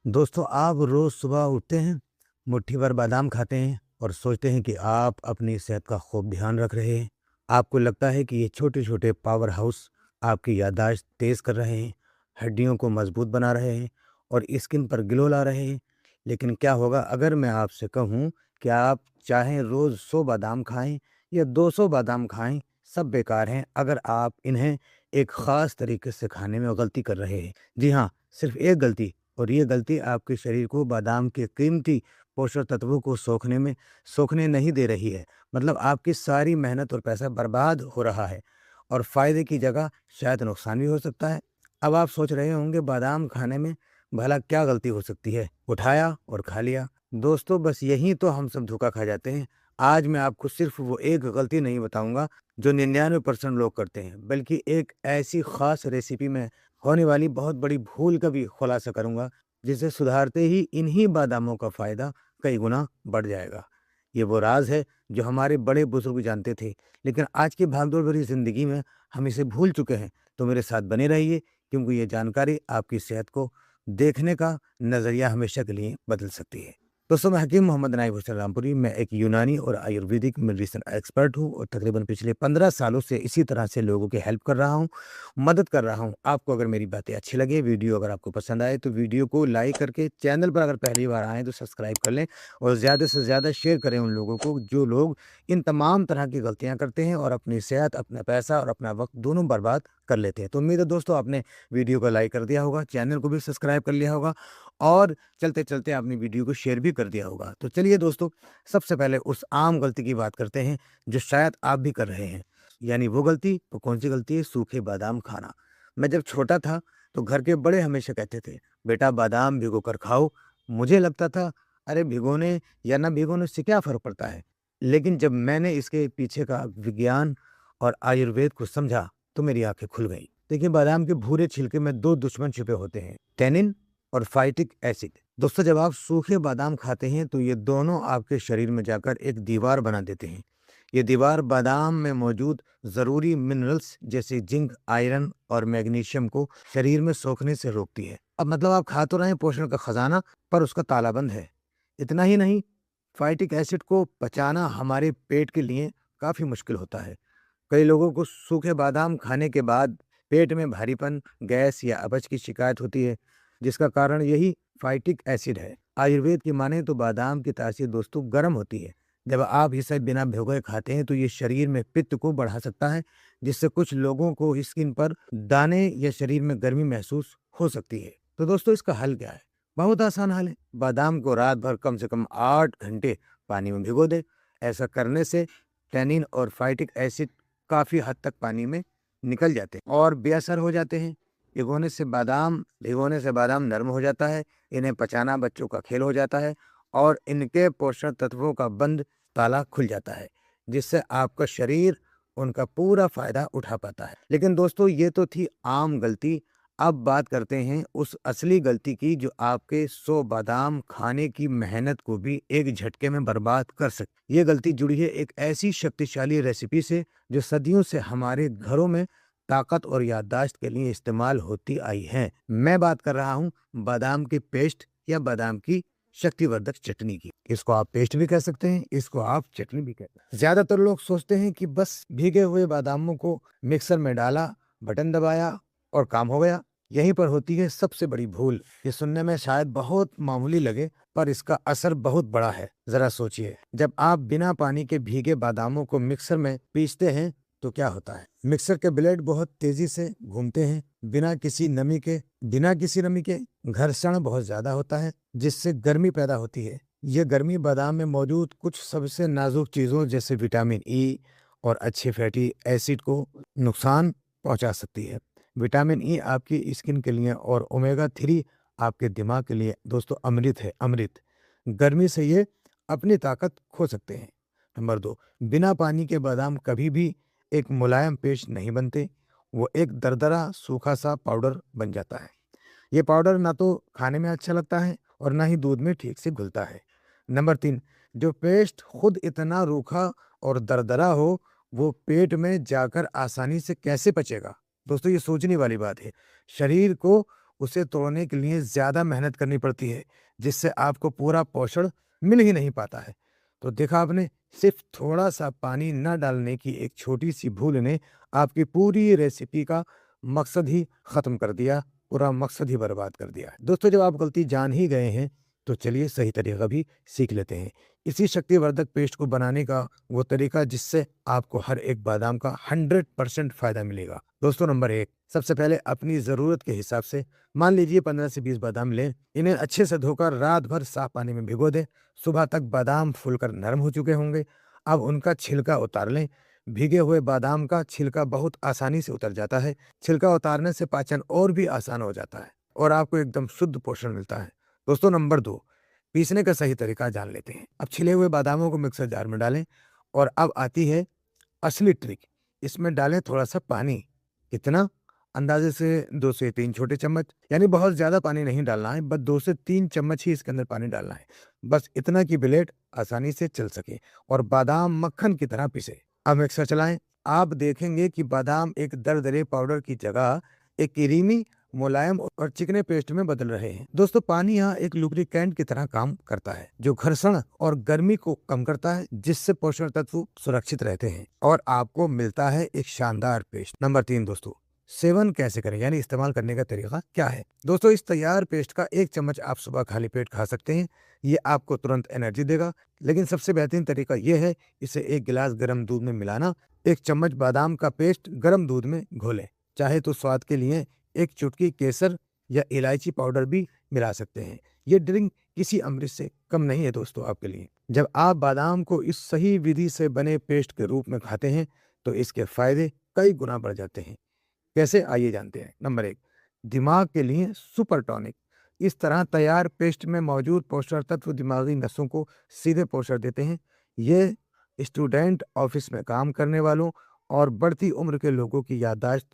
दोस्तों, आप रोज सुबह उठते हैं, मुट्ठी भर बादाम खाते हैं और सोचते हैं कि आप अपनी सेहत का खूब ध्यान रख रहे हैं। आपको लगता है कि ये छोटे-छोटे पावर हाउस आपकी याददाश्त तेज कर रहे हैं, हड्डियों को मजबूत बना रहे हैं और स्किन पर ग्लो ला रहे हैं। लेकिन क्या होगा अगर मैं आपसे कहूँ कि आप चाहे रोज 100 बादाम खाएँ या 200 बादाम खाएँ, सब बेकार हैं अगर आप इन्हें एक ख़ास तरीके से खाने में गलती कर रहे हैं। जी हाँ, सिर्फ़ एक गलती, और ये गलती आपके शरीर को बादाम के कीमती पोषक तत्वों को सोखने नहीं दे रही है। मतलब आपकी सारी मेहनत और पैसा बर्बाद हो रहा है और फ़ायदे की जगह शायद नुकसान भी हो सकता है। अब आप सोच रहे होंगे बादाम खाने में भला क्या गलती हो सकती है? उठाया और खा लिया। दोस्तों, बस यहीं तो हम सब धोखा खा जाते हैं। आज मैं आपको सिर्फ़ वो एक गलती नहीं बताऊँगा जो 99% लोग करते हैं, बल्कि एक ऐसी ख़ास रेसिपी में होने वाली बहुत बड़ी भूल का भी खुलासा करूंगा, जिसे सुधारते ही इन्हीं बादामों का फायदा कई गुना बढ़ जाएगा। ये वो राज है जो हमारे बड़े बुजुर्ग जानते थे, लेकिन आज की भागदौड़ भरी जिंदगी में हम इसे भूल चुके हैं। तो मेरे साथ बने रहिए, क्योंकि ये जानकारी आपकी सेहत को देखने का नजरिया हमेशा के लिए बदल सकती है। दोस्तों, मैं हकीम मोहम्मद नाइब हुसैन रामपुरी। मैं एक यूनानी और आयुर्वेदिक मेडिसिन एक्सपर्ट हूँ और तकरीबन पिछले 15 सालों से इसी तरह से लोगों की हेल्प कर रहा हूँ, मदद कर रहा हूँ। आपको अगर मेरी बातें अच्छी लगे, वीडियो अगर आपको पसंद आए, तो वीडियो को लाइक करके, चैनल पर अगर पहली बार आएँ तो सब्सक्राइब कर लें और ज़्यादा से ज़्यादा शेयर करें उन लोगों को जो लोग इन तमाम तरह की गलतियाँ करते हैं और अपनी सेहत, अपना पैसा और अपना वक़्त दोनों बर्बाद कर लेते हैं। तो उम्मीद है दोस्तों आपने वीडियो को लाइक कर दिया होगा, चैनल को भी सब्सक्राइब कर लिया होगा और चलते-चलते आपने वीडियो को शेयर भी कर दिया होगा। तो चलिए दोस्तों, सबसे पहले उस आम गलती की बात करते हैं जो शायद आप भी कर रहे हैं। यानी वो गलती, वो कौन-सी गलती है? सूखे बादाम खाना। मैं जब छोटा था तो घर के बड़े हमेशा कहते थे, "बेटा बादाम भिगो कर खाओ।" मुझे लगता था, अरे भिगोने या ना भिगोने से क्या फ़र्क पड़ता है? लेकिन जब मैंने इसके पीछे का विज्ञान और आयुर्वेद को समझा, तो मेरी आँखें खुल गईं। देखिए, बादाम के भूरे छिलके में 2 दुश्मन छिपे होते हैं, टैनिन और फाइटिक एसिड। दोस्तों, जब आप सूखे बादाम खाते हैं तो ये दोनों आपके शरीर में जाकर एक दीवार बना देते हैं। ये दीवार बादाम में मौजूद ज़रूरी मिनरल्स जैसे जिंक, आयरन और मैग्नीशियम को शरीर में सोखने से रोकती है। अब मतलब आप खा तो रहे हैं पोषण का खजाना, पर उसका ताला बंद है। इतना ही नहीं, फाइटिक एसिड को पचाना हमारे पेट के लिए काफ़ी मुश्किल होता है। कई लोगों को सूखे बादाम खाने के बाद पेट में भारीपन, गैस या अपच की शिकायत होती है, जिसका कारण यही फाइटिक एसिड है। आयुर्वेद की माने तो बादाम की तासीर दोस्तों गर्म होती है। जब आप इसे बिना भिगोए खाते हैं तो ये शरीर में पित्त को बढ़ा सकता है, जिससे कुछ लोगों को स्किन पर दाने या शरीर में गर्मी महसूस हो सकती है। तो दोस्तों, इसका हल क्या है? बहुत आसान हल है। बादाम को रात भर कम से कम 8 घंटे पानी में भिगो दे। ऐसा करने से टैनिन और फाइटिक एसिड काफ़ी हद तक पानी में निकल जाते हैं और बेअसर हो जाते हैं। भिगोने से बादाम नरम हो जाता है, इन्हें पचाना बच्चों का खेल हो जाता है और इनके पोषण तत्वों का बंद ताला खुल जाता है, जिससे आपका शरीर उनका पूरा फ़ायदा उठा पाता है। लेकिन दोस्तों, ये तो थी आम गलती। अब बात करते हैं उस असली गलती की जो आपके 100 बादाम खाने की मेहनत को भी एक झटके में बर्बाद कर सकती। ये गलती जुड़ी है एक ऐसी शक्तिशाली रेसिपी से जो सदियों से हमारे घरों में ताकत और याददाश्त के लिए इस्तेमाल होती आई है। मैं बात कर रहा हूँ बादाम के पेस्ट या बादाम की शक्तिवर्धक चटनी की। इसको आप पेस्ट भी कह सकते हैं, इसको आप चटनी भी कहते हैं। ज्यादातर लोग सोचते हैं कि बस भीगे हुए बादामों को मिक्सर में डाला, बटन दबाया और काम हो गया। यहीं पर होती है सबसे बड़ी भूल। ये सुनने में शायद बहुत मामूली लगे, पर इसका असर बहुत बड़ा है। जरा सोचिए, जब आप बिना पानी के भीगे बादामों को मिक्सर में पीसते हैं तो क्या होता है? मिक्सर के ब्लेड बहुत तेजी से घूमते हैं, बिना किसी नमी के घर्षण बहुत ज्यादा होता है, जिससे गर्मी पैदा होती है। ये गर्मी बादाम में मौजूद कुछ सबसे नाजुक चीजों जैसे विटामिन ई और अच्छे फैटी एसिड को नुकसान पहुंचा सकती है। विटामिन ई आपकी स्किन के लिए और ओमेगा 3 आपके दिमाग के लिए दोस्तों अमृत है, अमृत। गर्मी से ये अपनी ताकत खो सकते हैं। नंबर 2, बिना पानी के बादाम कभी भी एक मुलायम पेस्ट नहीं बनते। वो एक दरदरा सूखा सा पाउडर बन जाता है। ये पाउडर ना तो खाने में अच्छा लगता है और ना ही दूध में ठीक से घुलता है। नंबर 3, जो पेस्ट खुद इतना रूखा और दरदरा हो, वो पेट में जाकर आसानी से कैसे पचेगा? दोस्तों, ये सोचने वाली बात है। शरीर को उसे तोड़ने के लिए ज़्यादा मेहनत करनी पड़ती है, जिससे आपको पूरा पोषण मिल ही नहीं पाता है। तो देखा आपने, सिर्फ थोड़ा-सा पानी न डालने की एक छोटी-सी भूल ने आपकी पूरी रेसिपी का मकसद ही ख़त्म कर दिया, पूरा मकसद ही बर्बाद कर दिया। दोस्तों, जब आप गलती जान ही गए हैं, तो चलिए सही तरीका भी सीख लेते हैं। इसी शक्तिवर्धक पेस्ट को बनाने का वो तरीका जिससे आपको हर एक बादाम का 100% फ़ायदा मिलेगा। दोस्तों, नंबर 1, सबसे पहले अपनी ज़रूरत के हिसाब से मान लीजिए 15 से 20 बादाम लें। इन्हें अच्छे से धोकर रात भर साफ पानी में भिगो दें। सुबह तक बादाम फूलकर नरम हो चुके होंगे। अब उनका छिलका उतार लें। भीगे हुए बादाम का छिलका बहुत आसानी से उतर जाता है। छिलका उतारने से पाचन और भी आसान हो जाता है और आपको एकदम शुद्ध पोषण मिलता है। दोस्तों, नंबर 2, पीसने का सही तरीका जान लेते हैं। अब छिले हुए बादामों को मिक्सर जार में डालें और अब आती है असली ट्रिक। इसमें डालें थोड़ा-सा पानी। कितना? अंदाज़े से 2 से 3 छोटे चम्मच, यानी बहुत ज़्यादा पानी नहीं डालना है, बस 2 से 3 चम्मच ही इसके अंदर पानी डालना है। बस इतना कि ब्लेड आसानी से चल सके और बादाम मक्खन की तरह पिसे। अब मिक्सर चलाएँ। आप देखेंगे कि बादाम एक दरदरे पाउडर की जगह एक क्रीमी, मुलायम और चिकने पेस्ट में बदल रहे हैं। दोस्तों, पानी यहाँ एक लुब्रिकेंट की तरह काम करता है, जो घर्षण और गर्मी को कम करता है, जिससे पोषण तत्व सुरक्षित रहते हैं और आपको मिलता है एक शानदार पेस्ट। नंबर 3 दोस्तों, सेवन कैसे करें, यानी इस्तेमाल करने का तरीका क्या है। दोस्तों, इस तैयार पेस्ट का 1 चम्मच आप सुबह खाली पेट खा सकते हैं। ये आपको तुरंत एनर्जी देगा, लेकिन सबसे बेहतरीन तरीका यह है, इसे 1 गिलास गर्म दूध में मिलाना। 1 चम्मच बादाम का पेस्ट गर्म दूध में घोलें। चाहे तो स्वाद के लिए 1 चुटकी केसर या इलायची पाउडर भी मिला सकते हैं। ये ड्रिंक किसी अमृत से कम नहीं है दोस्तों आपके लिए। जब आप बादाम को इस सही विधि से बने पेस्ट के रूप में खाते हैं, तो इसके फायदे कई गुना बढ़ जाते हैं। कैसे, आइए जानते हैं। नंबर 1, दिमाग के लिए सुपर टॉनिक। इस तरह तैयार पेस्ट में मौजूद पोषक तत्व दिमागी नसों को सीधे पोषण देते हैं। ये स्टूडेंट, ऑफिस में काम करने वालों और बढ़ती उम्र के लोगों की याददाश्त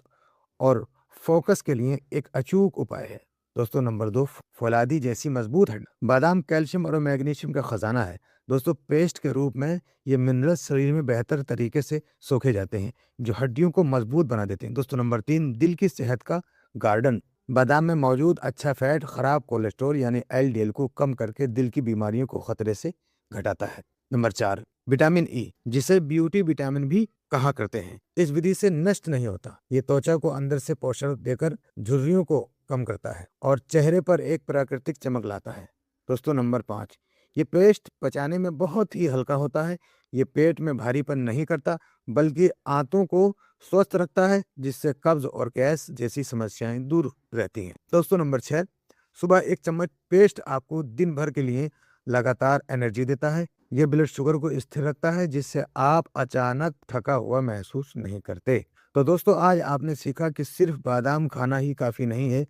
और फोकस के लिए एक अचूक उपाय है। दोस्तों, नंबर 2, फौलादी जैसी मजबूत हड्डी। बादाम कैल्शियम और मैग्नीशियम का खजाना है। दोस्तों, पेस्ट के रूप में ये मिनरल्स शरीर में बेहतर तरीके से सोखे जाते हैं, जो हड्डियों को मजबूत बना देते हैं। दोस्तों, नंबर 3, दिल की सेहत का गार्डन। बादाम में मौजूद अच्छा फैट खराब कोलेस्ट्रॉल यानी एलडीएल को कम करके दिल की बीमारियों को खतरे से घटाता है। नंबर 4, विटामिन ई, जिसे ब्यूटी विटामिन भी कहा करते हैं। इस विधि से नष्ट नहीं होता। ये त्वचा को अंदर से पोषण देकर झुर्रियों को कम करता है और चेहरे पर एक प्राकृतिक चमक लाता है। दोस्तों, नंबर 5, ये पेस्ट पचाने में बहुत ही हल्का होता है। ये पेट में भारीपन नहीं करता, बल्कि आंतों को स्वस्थ रखता है, जिससे कब्ज और गैस जैसी समस्याएं दूर रहती हैं। दोस्तों, नंबर 6, सुबह 1 चम्मच पेस्ट आपको दिन भर के लिए लगातार एनर्जी देता है। यह ब्लड शुगर को स्थिर रखता है, जिससे आप अचानक थका हुआ महसूस नहीं करते। तो दोस्तों, आज आपने सीखा कि सिर्फ बादाम खाना ही काफ़ी नहीं है,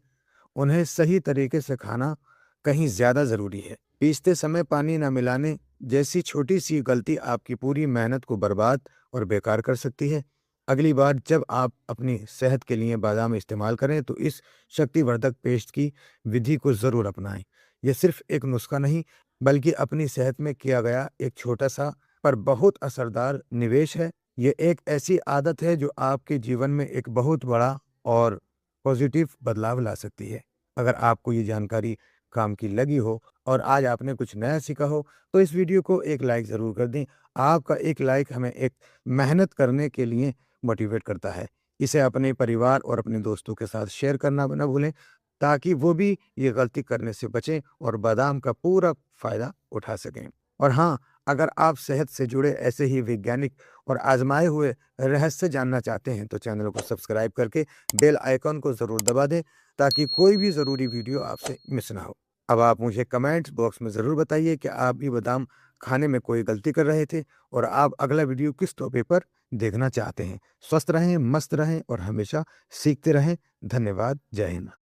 उन्हें सही तरीके से खाना कहीं ज़्यादा ज़रूरी है। पीसते समय पानी न मिलाने जैसी छोटी सी गलती आपकी पूरी मेहनत को बर्बाद और बेकार कर सकती है। अगली बार जब आप अपनी सेहत के लिए बादाम इस्तेमाल करें, तो इस शक्तिवर्धक पेस्ट की विधि को ज़रूर अपनाएं। यह सिर्फ एक नुस्खा नहीं, बल्कि अपनी सेहत में किया गया एक छोटा सा पर बहुत असरदार निवेश है। ये एक ऐसी आदत है जो आपके जीवन में एक बहुत बड़ा और पॉजिटिव बदलाव ला सकती है। अगर आपको ये जानकारी काम की लगी हो और आज आपने कुछ नया सीखा हो, तो इस वीडियो को एक लाइक ज़रूर कर दें। आपका एक लाइक हमें एक मेहनत करने के लिए मोटिवेट करता है। इसे अपने परिवार और अपने दोस्तों के साथ शेयर करना ना भूलें, ताकि वो भी ये गलती करने से बचें और बादाम का पूरा फ़ायदा उठा सकें। और हाँ, अगर आप सेहत से जुड़े ऐसे ही वैज्ञानिक और आजमाए हुए रहस्य जानना चाहते हैं, तो चैनल को सब्सक्राइब करके बेल आइकन को ज़रूर दबा दें, ताकि कोई भी ज़रूरी वीडियो आपसे मिस ना हो। अब आप मुझे कमेंट्स बॉक्स में ज़रूर बताइए कि आप भी बादाम खाने में कोई गलती कर रहे थे और आप अगला वीडियो किस टॉपिक पर देखना चाहते हैं। स्वस्थ रहें, मस्त रहें और हमेशा सीखते रहें। धन्यवाद। जय हिंद।